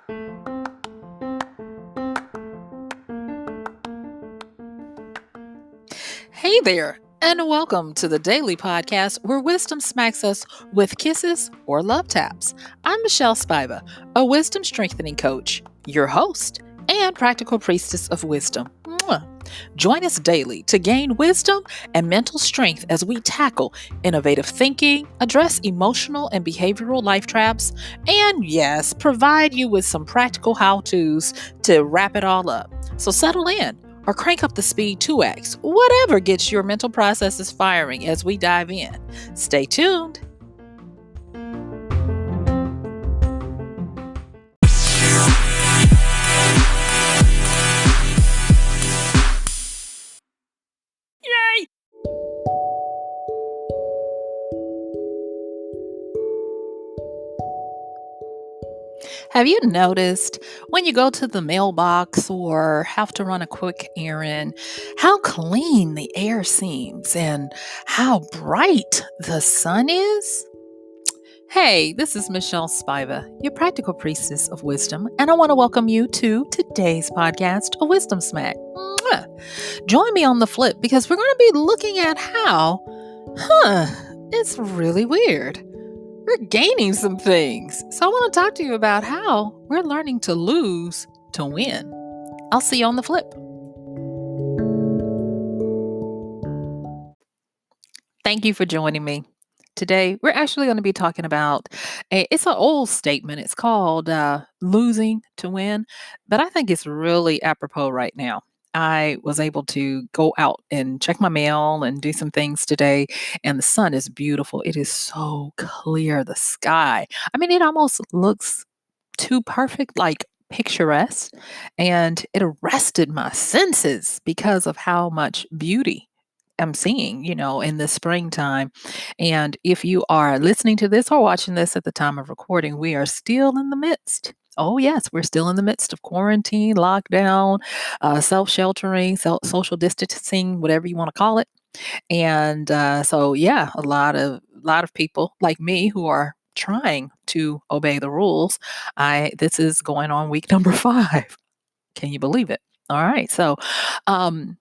Hey there, and welcome to the daily podcast where wisdom smacks us with kisses or love taps. I'm MichelleSpiva, a wisdom strengthening coach, your host, and practical priestess of wisdom. Mwah. Join us daily to gain wisdom and mental strength as we tackle innovative thinking, address emotional and behavioral life traps, and yes, provide you with some practical how to's to wrap it all up. So settle in or crank up the speed 2x, whatever gets your mental processes firing as we dive in. Stay tuned. Yay! Have you noticed when you go to the mailbox or have to run a quick errand, how clean the air seems and how bright the sun is? Hey, this is Michelle Spiva, your practical priestess of wisdom, and I want to welcome you to today's podcast, A Wisdom Smack. Mwah. Join me on the flip because we're going to be looking at how, it's really weird. We're gaining some things. So I want to talk to you about how we're learning to lose to win. I'll see you on the flip. Thank you for joining me. Today, we're actually going to be talking about it's an old statement. It's called losing to win, but I think it's really apropos right now. I was able to go out and check my mail and do some things today, and the sun is beautiful. It is so clear, the sky. I mean, it almost looks too perfect, like picturesque, and it arrested my senses because of how much beauty I'm seeing, in the springtime. And if you are listening to this or watching this at the time of recording, we are still in the midst. Oh, yes, we're still in the midst of quarantine, lockdown, self sheltering, social distancing, whatever you want to call it. And so, yeah, a lot of people like me who are trying to obey the rules. This is going on week number 5. Can you believe it? All right. So, um,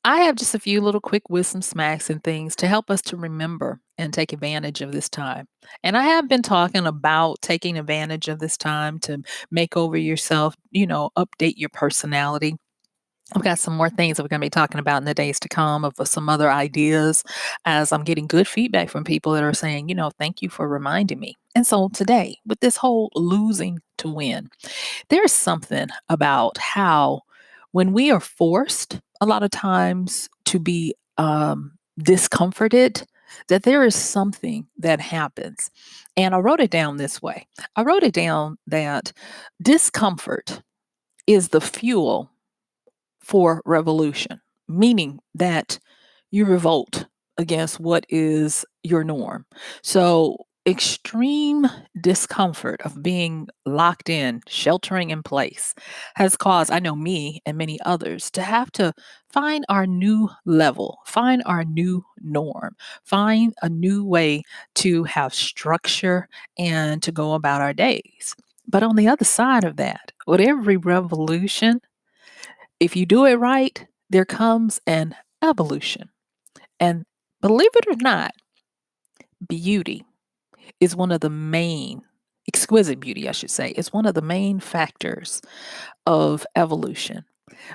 I have just a few little quick wisdom smacks and things to help us to remember and take advantage of this time. And I have been talking about taking advantage of this time to make over yourself, update your personality. I've got some more things that we're going to be talking about in the days to come of some other ideas as I'm getting good feedback from people that are saying, thank you for reminding me. And so today, with this whole losing to win, there's something about how when we are forced a lot of times to be discomforted, that there is something that happens. And I wrote it down this way. I wrote it down that discomfort is the fuel for revolution, meaning that you revolt against what is your norm. So, extreme discomfort of being locked in, sheltering in place, has caused, I know me and many others, to have to find our new level, find our new norm, find a new way to have structure and to go about our days. But on the other side of that, with every revolution, if you do it right, there comes an evolution. And believe it or not, beauty is one of the main, exquisite beauty, I should say, is one of the main factors of evolution.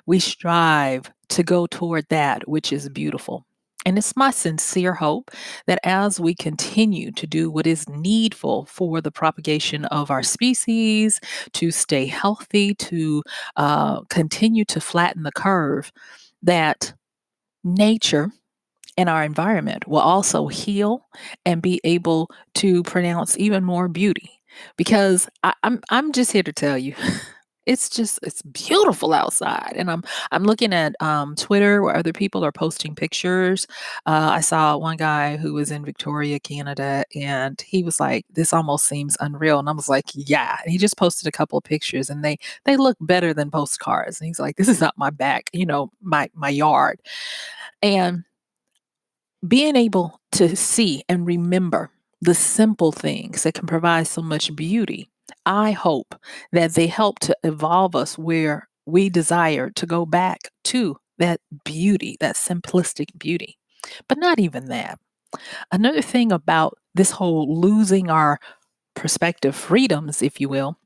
We strive to go toward that which is beautiful. And it's my sincere hope that as we continue to do what is needful for the propagation of our species, to stay healthy, to continue to flatten the curve, that nature and our environment will also heal and be able to pronounce even more beauty. Because I'm just here to tell you, it's beautiful outside, and I'm looking at Twitter where other people are posting pictures. I saw one guy who was in Victoria, Canada, and he was like, "This almost seems unreal," and I was like, "Yeah." And he just posted a couple of pictures, and they look better than postcards. And he's like, "This is not my back, my yard," and being able to see and remember the simple things that can provide so much beauty I hope that they help to evolve us where we desire to go back to that beauty, that simplistic beauty. But not even that. Another thing about this whole losing our perspective freedoms, if you will,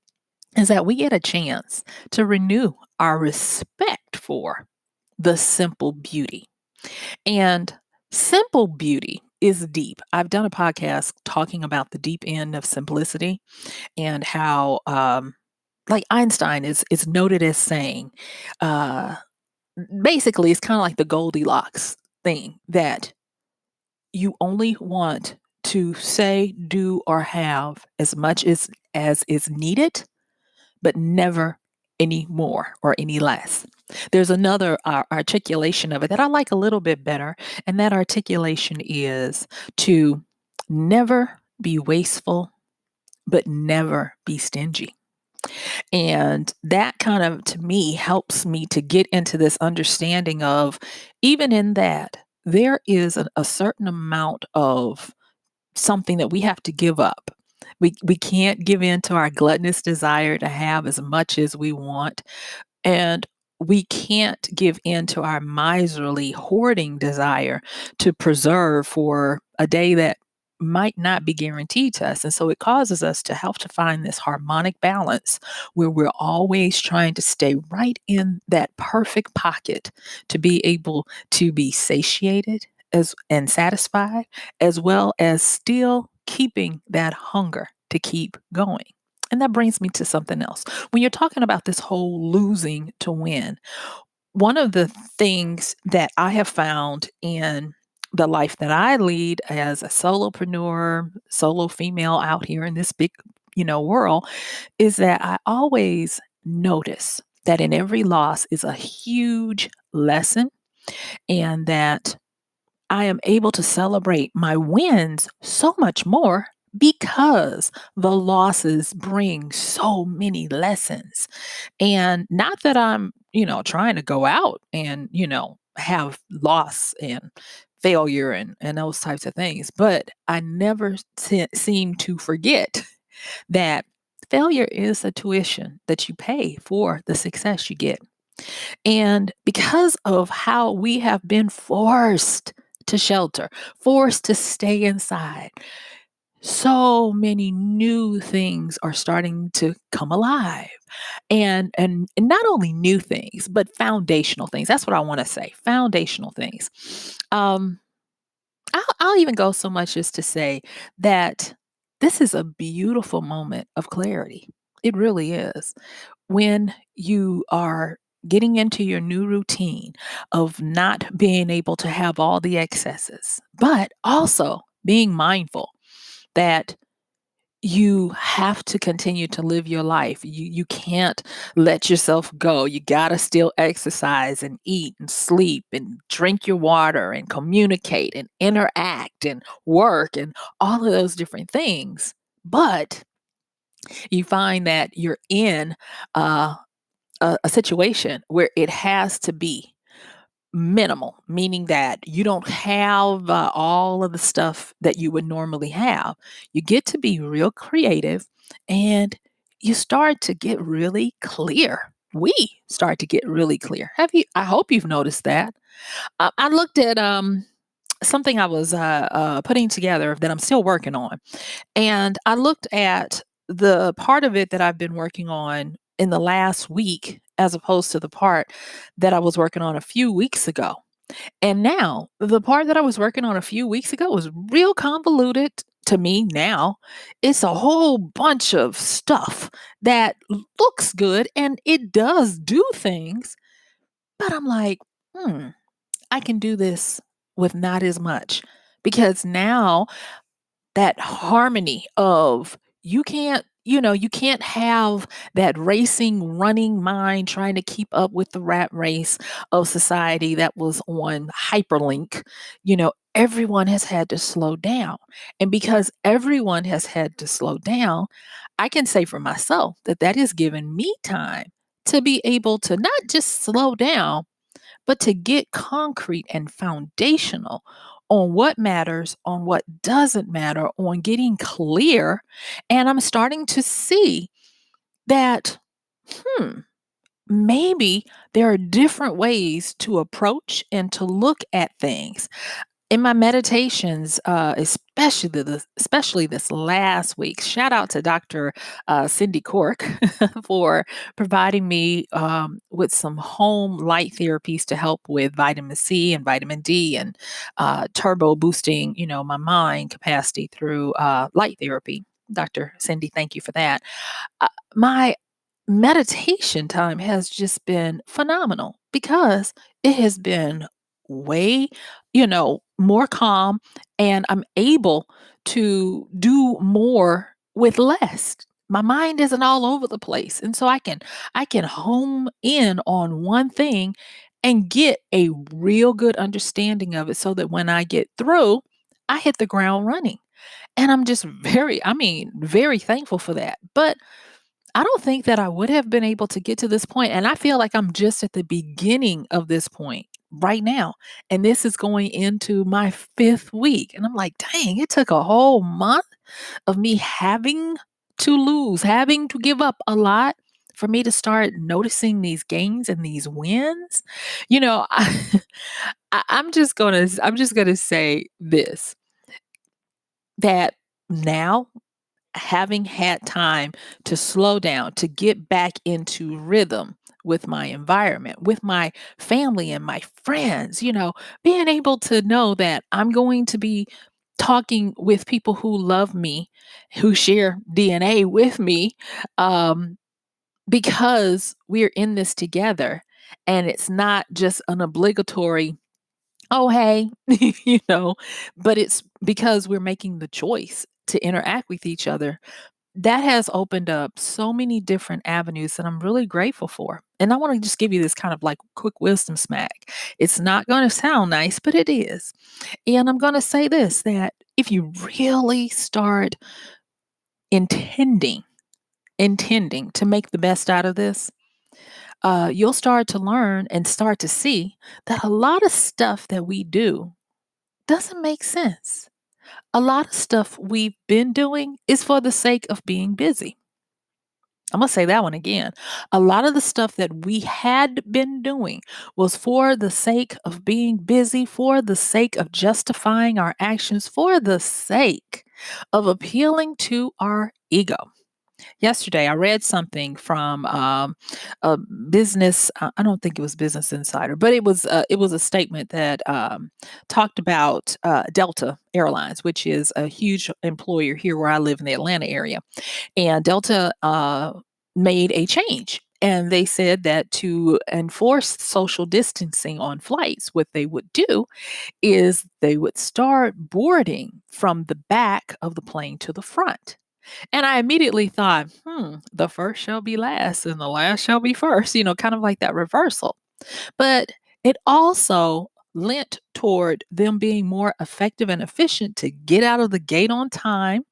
is that we get a chance to renew our respect for the simple beauty. And simple beauty is deep. I've done a podcast talking about the deep end of simplicity and how, like Einstein is noted as saying, uh, basically, it's kind of like the Goldilocks thing that you only want to say, do, or have as much as is needed, but never any more or any less. There's another articulation of it that I like a little bit better, and that articulation is to never be wasteful, but never be stingy. And that kind of, to me, helps me to get into this understanding of even in that, there is a certain amount of something that we have to give up. We can't give in to our gluttonous desire to have as much as we want, and we can't give in to our miserly hoarding desire to preserve for a day that might not be guaranteed to us. And so it causes us to have to find this harmonic balance where we're always trying to stay right in that perfect pocket to be able to be satiated and satisfied, as well as still keeping that hunger to keep going. And that brings me to something else. When you're talking about this whole losing to win, one of the things that I have found in the life that I lead as a solopreneur, solo female out here in this big, world, is that I always notice that in every loss is a huge lesson, and that I am able to celebrate my wins so much more because the losses bring so many lessons. And not that I'm, trying to go out and, have loss and failure and those types of things, but I never seem to forget that failure is a tuition that you pay for the success you get. And because of how we have been forced to shelter, forced to stay inside, so many new things are starting to come alive. And not only new things, but foundational things. That's what I want to say. Foundational things. Um, I'll even go so much as to say that this is a beautiful moment of clarity. It really is when you are getting into your new routine of not being able to have all the excesses, but also being mindful that you have to continue to live your life. You can't let yourself go. You got to still exercise and eat and sleep and drink your water and communicate and interact and work and all of those different things. But you find that you're in uh, a situation where it has to be minimal, meaning that you don't have all of the stuff that you would normally have. You get to be real creative, and you start to get really clear. We start to get really clear. Have you? I hope you've noticed that. I looked at something I was putting together that I'm still working on, and I looked at the part of it that I've been working on in the last week as opposed to the part that I was working on a few weeks ago. And now the part that I was working on a few weeks ago was real convoluted to me now. It's a whole bunch of stuff that looks good and it does do things, but I'm like, I can do this with not as much because now that harmony of you can't have that racing running mind trying to keep up with the rat race of society that was on hyperlink. Everyone has had to slow down, and because everyone has had to slow down, I can say for myself that that has given me time to be able to not just slow down, but to get concrete and foundational on what matters, on what doesn't matter, on getting clear. And I'm starting to see that, hmm, maybe there are different ways to approach and to look at things. In my meditations, especially this last week, shout out to Dr. Cindy Cork for providing me with some home light therapies to help with vitamin C and vitamin D and turbo boosting, my mind capacity through light therapy. Dr. Cindy, thank you for that. My meditation time has just been phenomenal because it has been way, more calm, and I'm able to do more with less. My mind isn't all over the place. And so I can home in on one thing and get a real good understanding of it so that when I get through, I hit the ground running. And I'm just very thankful for that. But I don't think that I would have been able to get to this point, and I feel like I'm just at the beginning of this point right now, and this is going into my 5th week, and I'm like, "Dang, it took a whole month of me having to give up a lot for me to start noticing these gains and these wins." I'm just gonna say this, that now having had time to slow down, to get back into rhythm with my environment, with my family and my friends, being able to know that I'm going to be talking with people who love me, who share DNA with me, um, because we're in this together. And it's not just an obligatory, oh, hey, but it's because we're making the choice to interact with each other. That has opened up so many different avenues that I'm really grateful for. And I want to just give you this kind of like quick wisdom smack. It's not going to sound nice, but it is. And I'm going to say this, that if you really start intending, intending to make the best out of this, you'll start to learn and start to see that a lot of stuff that we do doesn't make sense. A lot of stuff we've been doing is for the sake of being busy. I'm going to say that one again. A lot of the stuff that we had been doing was for the sake of being busy, for the sake of justifying our actions, for the sake of appealing to our ego. Yesterday, I read something from a business. I don't think it was Business Insider, but it was a statement that talked about Delta Airlines, which is a huge employer here where I live in the Atlanta area. And Delta made a change. And they said that to enforce social distancing on flights, what they would do is they would start boarding from the back of the plane to the front. And I immediately thought, the first shall be last and the last shall be first, kind of like that reversal. But it also lent toward them being more effective and efficient to get out of the gate on time,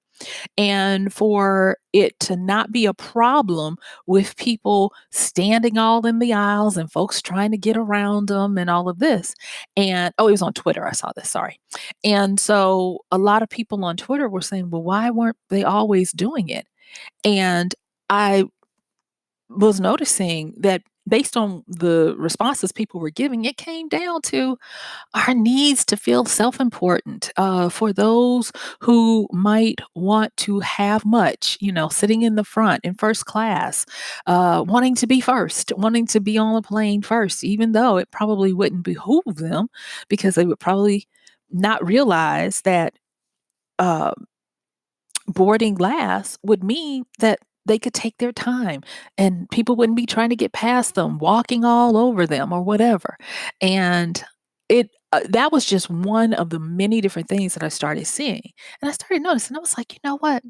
and for it to not be a problem with people standing all in the aisles and folks trying to get around them and all of this. And oh, it was on Twitter. I saw this. Sorry. And so a lot of people on Twitter were saying, well, why weren't they always doing it? And I was noticing that based on the responses people were giving, it came down to our needs to feel self important, for those who might want to have much, sitting in the front in first class, wanting to be first, wanting to be on the plane first, even though it probably wouldn't behoove them because they would probably not realize that. Uh, Boarding last would mean that they could take their time and people wouldn't be trying to get past them, walking all over them or whatever. And that was just one of the many different things that I started seeing. And I started noticing, I was like, you know what?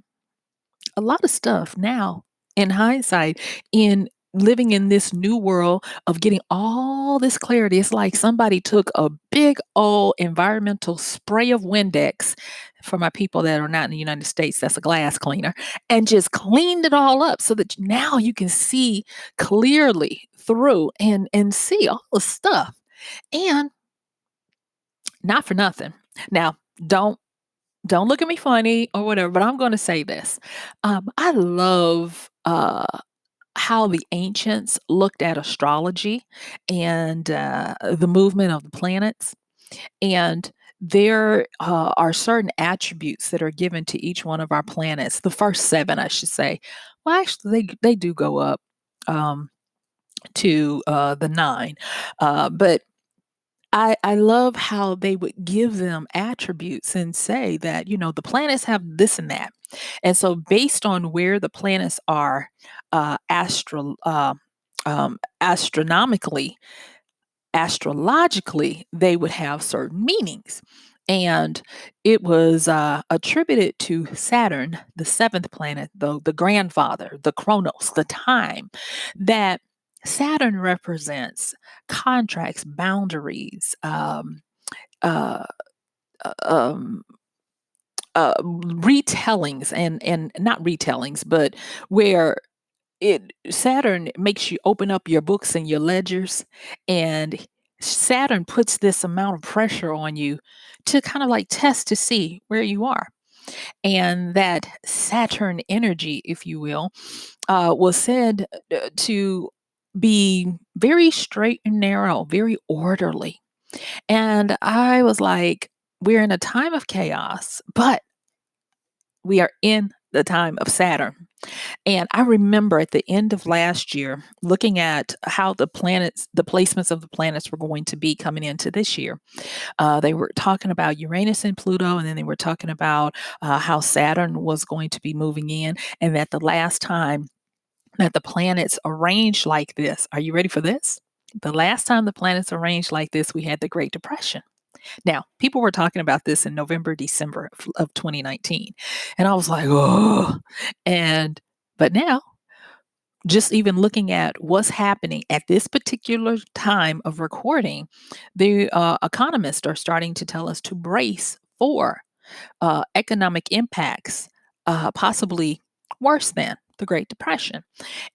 A lot of stuff now, in hindsight, in living in this new world of getting all this clarity, it's like somebody took a big old environmental spray of Windex, for my people that are not in the United States, that's a glass cleaner, and just cleaned it all up so that now you can see clearly through and see all the stuff. And not for nothing. Now, don't look at me funny or whatever, but I'm going to say this. I love how the ancients looked at astrology and the movement of the planets. And there are certain attributes that are given to each one of our planets. The first seven, I should say. Well, actually, they do go up um, to the nine. But I love how they would give them attributes and say that, the planets have this and that. And so, based on where the planets are astronomically, astrologically, they would have certain meanings. And it was attributed to Saturn, the seventh planet, the grandfather, the chronos, the time, that Saturn represents contracts, boundaries, uh, um, retellings, and not retellings, but where it Saturn makes you open up your books and your ledgers, and Saturn puts this amount of pressure on you to kind of like test to see where you are. And that Saturn energy, if you will, was said to be very straight and narrow, very orderly. And I was like, we're in a time of chaos, but we are in the time of Saturn. And I remember at the end of last year looking at how the placements of the planets were going to be coming into this year. They were talking about Uranus and Pluto, and then they were talking about how Saturn was going to be moving in, and that the last time that the planets arranged like this, are you ready for this? The last time the planets arranged like this, we had the Great Depression. Now, people were talking about this in November, December of 2019. And I was like, oh, but now, just even looking at what's happening at this particular time of recording, the economists are starting to tell us to brace for economic impacts, possibly worse than the Great Depression.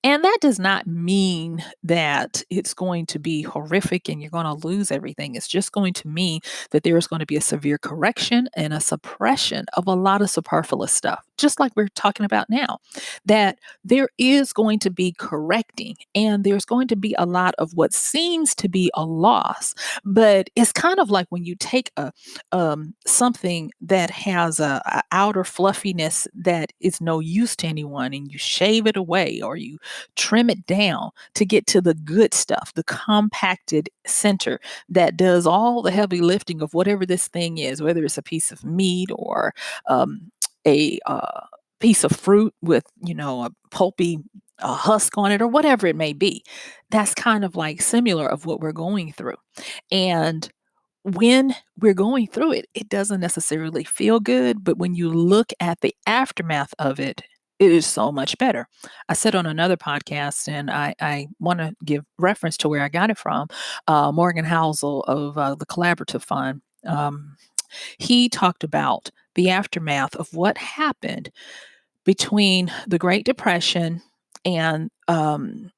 And that does not mean that it's going to be horrific and you're going to lose everything. It's just going to mean that there is going to be a severe correction and a suppression of a lot of superfluous stuff, just like we're talking about now. That there is going to be correcting and there's going to be a lot of what seems to be a loss. But it's kind of like when you take something that has a outer fluffiness that is no use to anyone and you shave it away or you trim it down to get to the good stuff, the compacted center that does all the heavy lifting of whatever this thing is, whether it's a piece of meat or a piece of fruit with, a pulpy husk on it or whatever it may be. That's kind of like similar of what we're going through. And when we're going through it, it doesn't necessarily feel good, but when you look at the aftermath of it, it is so much better. I said on another podcast, and I want to give reference to where I got it from. Morgan Housel of the Collaborative Fund. He talked about the aftermath of what happened between the Great Depression and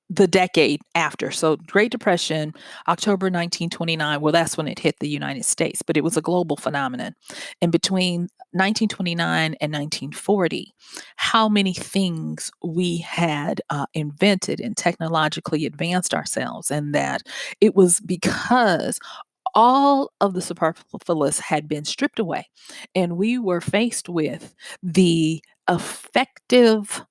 the decade after. So, Great Depression, October 1929, well, that's when it hit the United States, but it was a global phenomenon. And between 1929 and 1940, how many things we had invented and technologically advanced ourselves, and that it was because all of the superfluous had been stripped away, and we were faced with the effective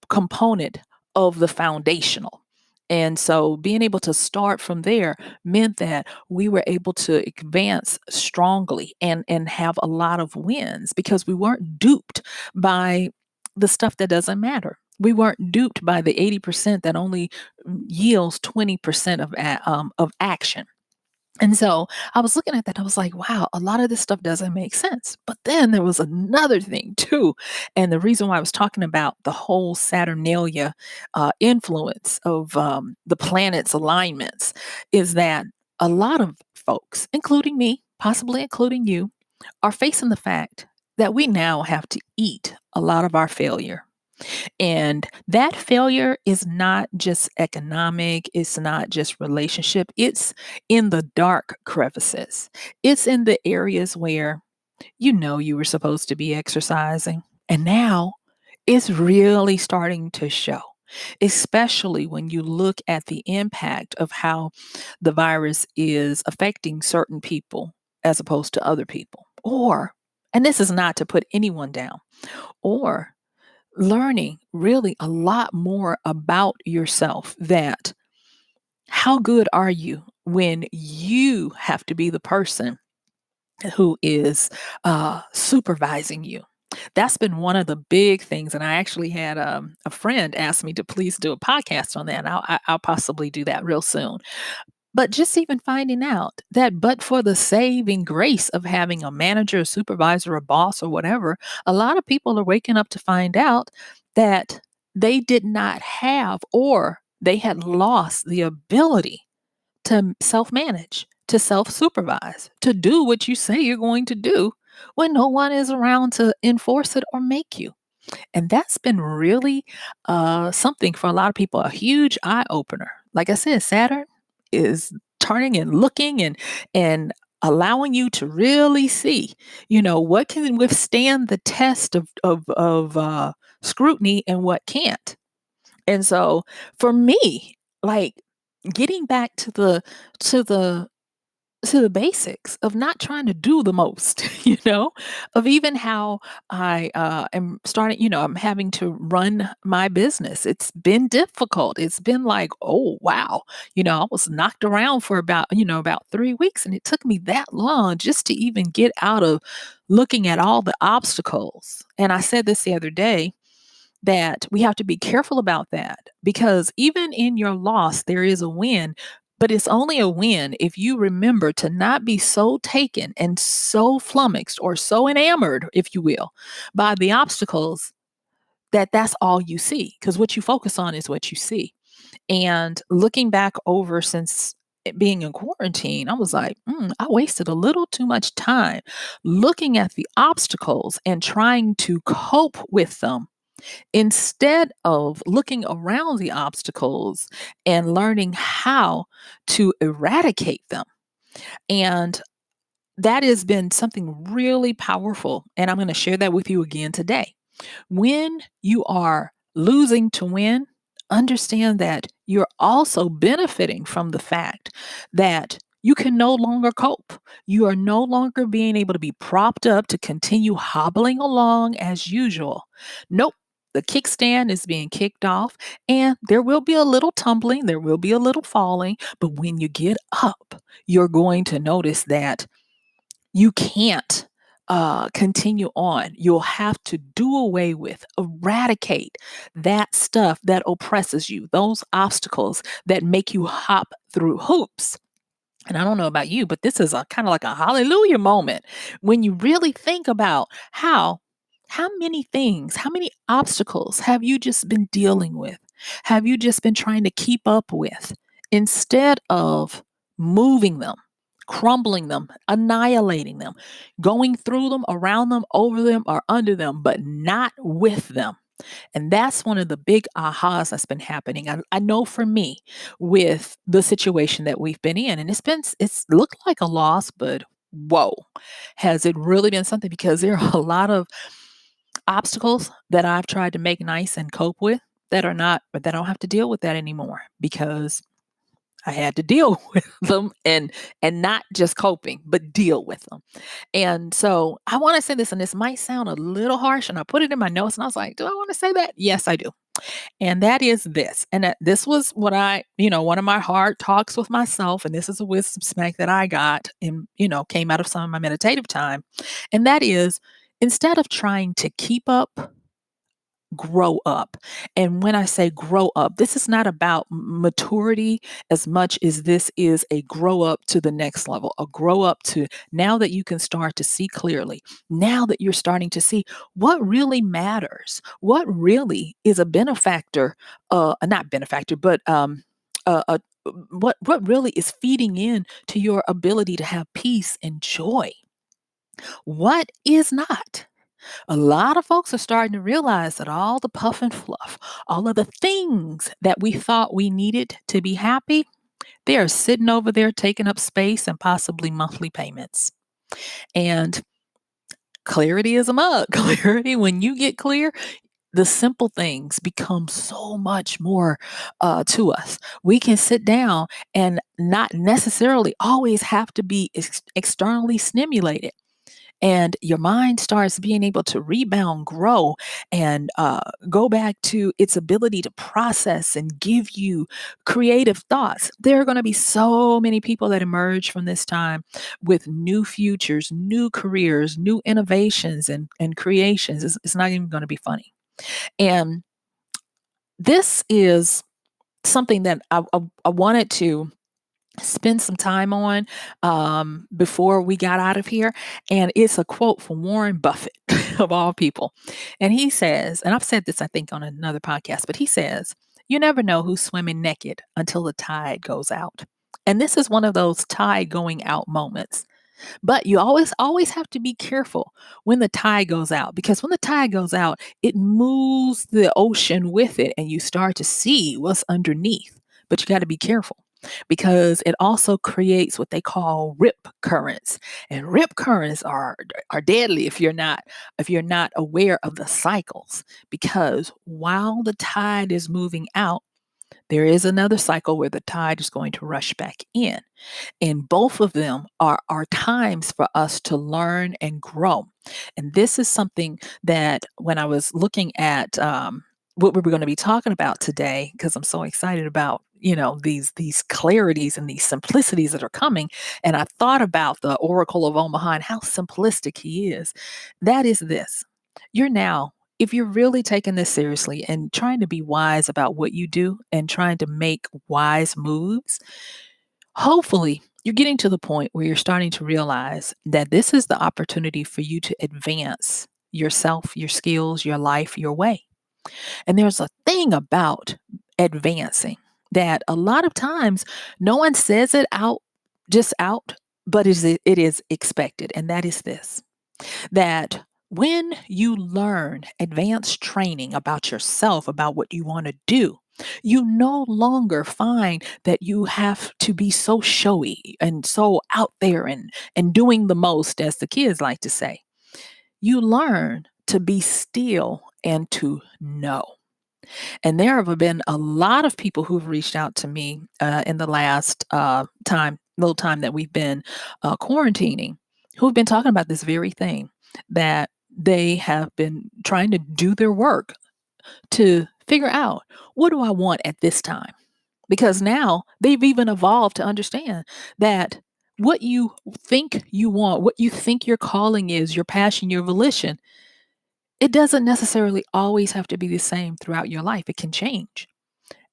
component of the foundational. And so being able to start from there meant that we were able to advance strongly and have a lot of wins because we weren't duped by the stuff that doesn't matter. We weren't duped by the 80% that only yields 20% of action. And so I was looking at that. I was like, wow, a lot of this stuff doesn't make sense. But then there was another thing too. And the reason why I was talking about the whole Saturnalia influence of the planets' alignments is that a lot of folks, including me, possibly including you, are facing the fact that we now have to eat a lot of our failure. And that failure is not just economic, it's not just relationship, it's in the dark crevices. It's in the areas where you were supposed to be exercising. And now it's really starting to show. especially when you look at the impact of how the virus is affecting certain people as opposed to other people. Or, and this is not to put anyone down, or learning really a lot more about yourself, that how good are you when you have to be the person who is supervising you. That's been one of the big things, and I actually had a friend ask me to please do a podcast on that, and I'll possibly do that real soon. But just even finding out that, but for the saving grace of having a manager, a supervisor, a boss, or whatever, a lot of people are waking up to find out that they did not have, or they had lost the ability to self manage, to self supervise, to do what you say you're going to do when no one is around to enforce it or make you. And that's been really something for a lot of people, a huge eye opener. Like I said, Saturn is turning and looking and allowing you to really see, what can withstand the test of scrutiny and what can't. And so for me, like, getting back to the to the basics of not trying to do the most, of even how I am starting, I'm having to run my business. It's been difficult. It's been like, oh, wow. I was knocked around for about 3 weeks, and it took me that long just to even get out of looking at all the obstacles. And I said this the other day, that we have to be careful about that, because even in your loss, there is a win, but it's only a win if you remember to not be so taken and so flummoxed or so enamored, if you will, by the obstacles, that that's all you see. Because what you focus on is what you see. And looking back over since being in quarantine, I was like, I wasted a little too much time looking at the obstacles and trying to cope with them, instead of looking around the obstacles and learning how to eradicate them. And that has been something really powerful. And I'm going to share that with you again today. When you are losing to win, understand that you're also benefiting from the fact that you can no longer cope. You are no longer being able to be propped up to continue hobbling along as usual. Nope. The kickstand is being kicked off, and there will be a little tumbling, there will be a little falling, but when you get up, you're going to notice that you can't continue on. You'll have to do away with, eradicate that stuff that oppresses you, those obstacles that make you hop through hoops. And I don't know about you, but this is a kind of like a hallelujah moment when you really think about how many things, how many obstacles have you just been dealing with? Have you just been trying to keep up with, instead of moving them, crumbling them, annihilating them, going through them, around them, over them, or under them, but not with them? And that's one of the big ahas that's been happening. I know for me, with the situation that we've been in, and it's looked like a loss, but whoa, has it really been something? Because there are a lot of obstacles that I've tried to make nice and cope with that are not, but that I don't have to deal with that anymore, because I had to deal with them, and not just coping, but deal with them. And so I want to say this, and this might sound a little harsh, and I put it in my notes, and I was like, do I want to say that? Yes, I do. And that is this. And that this was what one of my hard talks with myself, and this is a wisdom smack that I got and, came out of some of my meditative time. And that is, instead of trying to keep up, grow up. And when I say grow up, this is not about maturity as much as this is a grow up to the next level, a grow up to, now that you can start to see clearly, now that you're starting to see what really matters, what really is a benefactor, not benefactor, but what really is feeding in to your ability to have peace and joy. What is not? A lot of folks are starting to realize that all the puff and fluff, all of the things that we thought we needed to be happy, they are sitting over there taking up space and possibly monthly payments. And clarity is a mug. Clarity, when you get clear, the simple things become so much more to us. We can sit down and not necessarily always have to be externally stimulated, and your mind starts being able to rebound, grow, and go back to its ability to process and give you creative thoughts. There are going to be so many people that emerge from this time with new futures, new careers, new innovations, and creations. It's not even going to be funny. And this is something that I wanted to spend some time on before we got out of here. And it's a quote from Warren Buffett, of all people. And he says, and I've said this, I think, on another podcast, but he says, "You never know who's swimming naked until the tide goes out." And this is one of those tide going out moments. But you always have to be careful when the tide goes out, because when the tide goes out, it moves the ocean with it and you start to see what's underneath. But you got to be careful because it also creates what they call rip currents. And rip currents are deadly if you're not aware of the cycles, because while the tide is moving out, there is another cycle where the tide is going to rush back in. And both of them are times for us to learn and grow. And this is something that when I was looking at what we were going to be talking about today, because I'm so excited about these clarities and these simplicities that are coming, and I thought about the Oracle of Omaha and how simplistic he is. That is this: you're now, if you're really taking this seriously and trying to be wise about what you do and trying to make wise moves, hopefully, you're getting to the point where you're starting to realize that this is the opportunity for you to advance yourself, your skills, your life, your way. And there's a thing about advancing that a lot of times no one says it out, just out, but it is expected. And that is this: that when you learn advanced training about yourself, about what you want to do, you no longer find that you have to be so showy and so out there and doing the most, as the kids like to say. You learn to be still and to know. And there have been a lot of people who've reached out to me in the last little time that we've been quarantining, who've been talking about this very thing, that they have been trying to do their work to figure out, what do I want at this time? Because now they've even evolved to understand that what you think you want, what you think your calling is, your passion, your volition, it doesn't necessarily always have to be the same throughout your life. It can change.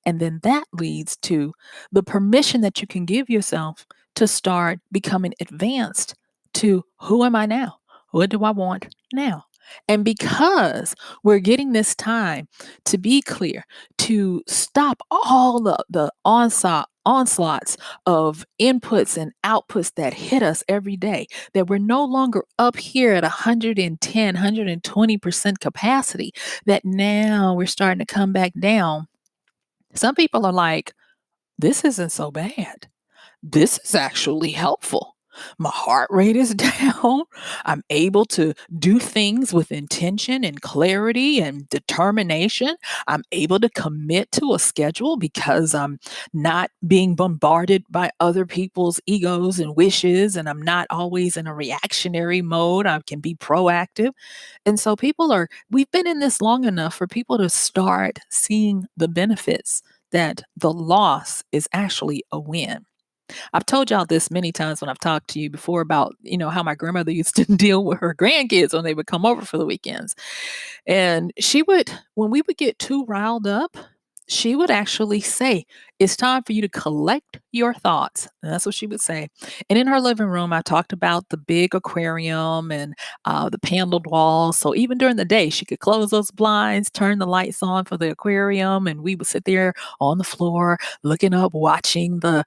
And then that leads to the permission that you can give yourself to start becoming advanced to, who am I now? What do I want now? And because we're getting this time to be clear, to stop all the onslaughts of inputs and outputs that hit us every day, that we're no longer up here at 110, 120% capacity, that now we're starting to come back down. Some people are like, this isn't so bad. This is actually helpful. My heart rate is down. I'm able to do things with intention and clarity and determination. I'm able to commit to a schedule because I'm not being bombarded by other people's egos and wishes, and I'm not always in a reactionary mode. I can be proactive. And so we've been in this long enough for people to start seeing the benefits, that the loss is actually a win. I've told y'all this many times when I've talked to you before about, how my grandmother used to deal with her grandkids when they would come over for the weekends. And when we would get too riled up, she would actually say, "It's time for you to collect your thoughts." And that's what she would say. And in her living room, I talked about the big aquarium and the paneled walls. So even during the day, she could close those blinds, turn the lights on for the aquarium, and we would sit there on the floor looking up, watching the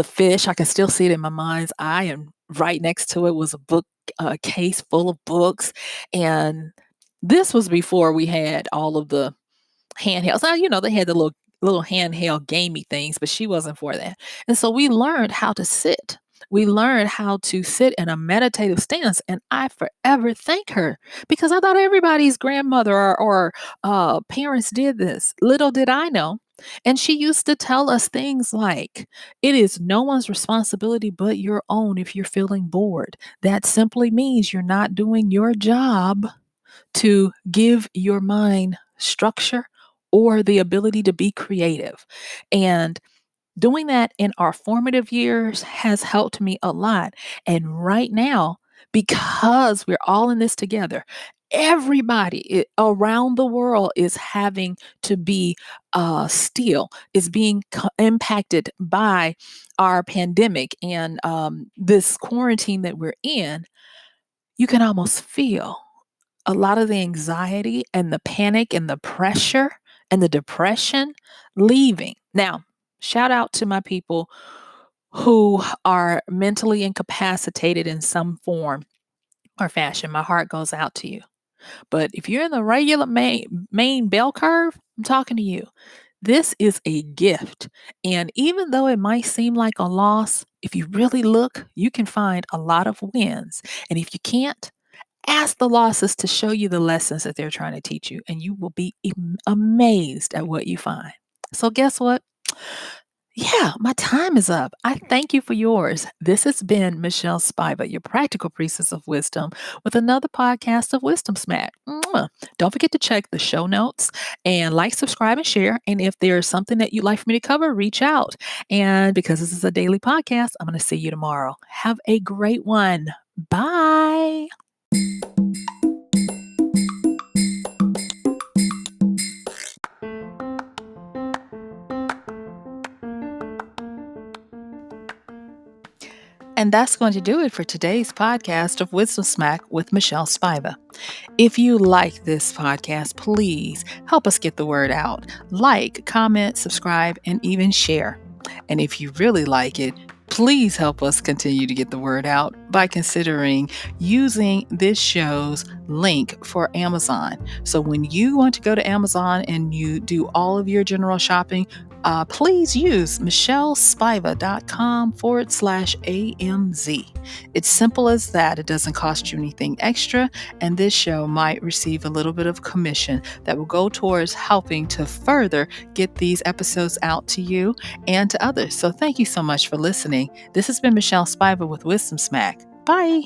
fish. I can still see it in my mind's eye. And right next to it was a book case full of books. And this was before we had all of the handhelds. Now, they had the little handheld gamey things, but she wasn't for that. And so we learned how to sit we learned how to sit in a meditative stance. And I forever thank her because I thought everybody's grandmother or parents did this. Little did I know. And she used to tell us things like, it is no one's responsibility but your own if you're feeling bored. That simply means you're not doing your job to give your mind structure or the ability to be creative. And doing that in our formative years has helped me a lot. And right now, because we're all in this together, around the world is having to be still, is being impacted by our pandemic and this quarantine that we're in. You can almost feel a lot of the anxiety and the panic and the pressure and the depression leaving. Now, shout out to my people who are mentally incapacitated in some form or fashion. My heart goes out to you. But if you're in the regular main bell curve, I'm talking to you. This is a gift. And even though it might seem like a loss, if you really look, you can find a lot of wins. And if you can't, ask the losses to show you the lessons that they're trying to teach you, and you will be amazed at what you find. So, guess what? Yeah, my time is up. I thank you for yours. This has been Michelle Spiva, your practical priestess of wisdom, with another podcast of Wisdom Smack. Mwah. Don't forget to check the show notes and like, subscribe, and share. And if there's something that you'd like for me to cover, reach out. And because this is a daily podcast, I'm going to see you tomorrow. Have a great one. Bye. And that's going to do it for today's podcast of Wisdom Smack with Michelle Spiva. If you like this podcast, please help us get the word out. Like, comment, subscribe, and even share. And if you really like it, please help us continue to get the word out by considering using this show's link for Amazon. So when you want to go to Amazon and you do all of your general shopping, please use MichelleSpiva.com/AMZ. It's simple as that. It doesn't cost you anything extra, and this show might receive a little bit of commission that will go towards helping to further get these episodes out to you and to others. So thank you so much for listening. This has been Michelle Spiva with Wisdom Smack. Bye.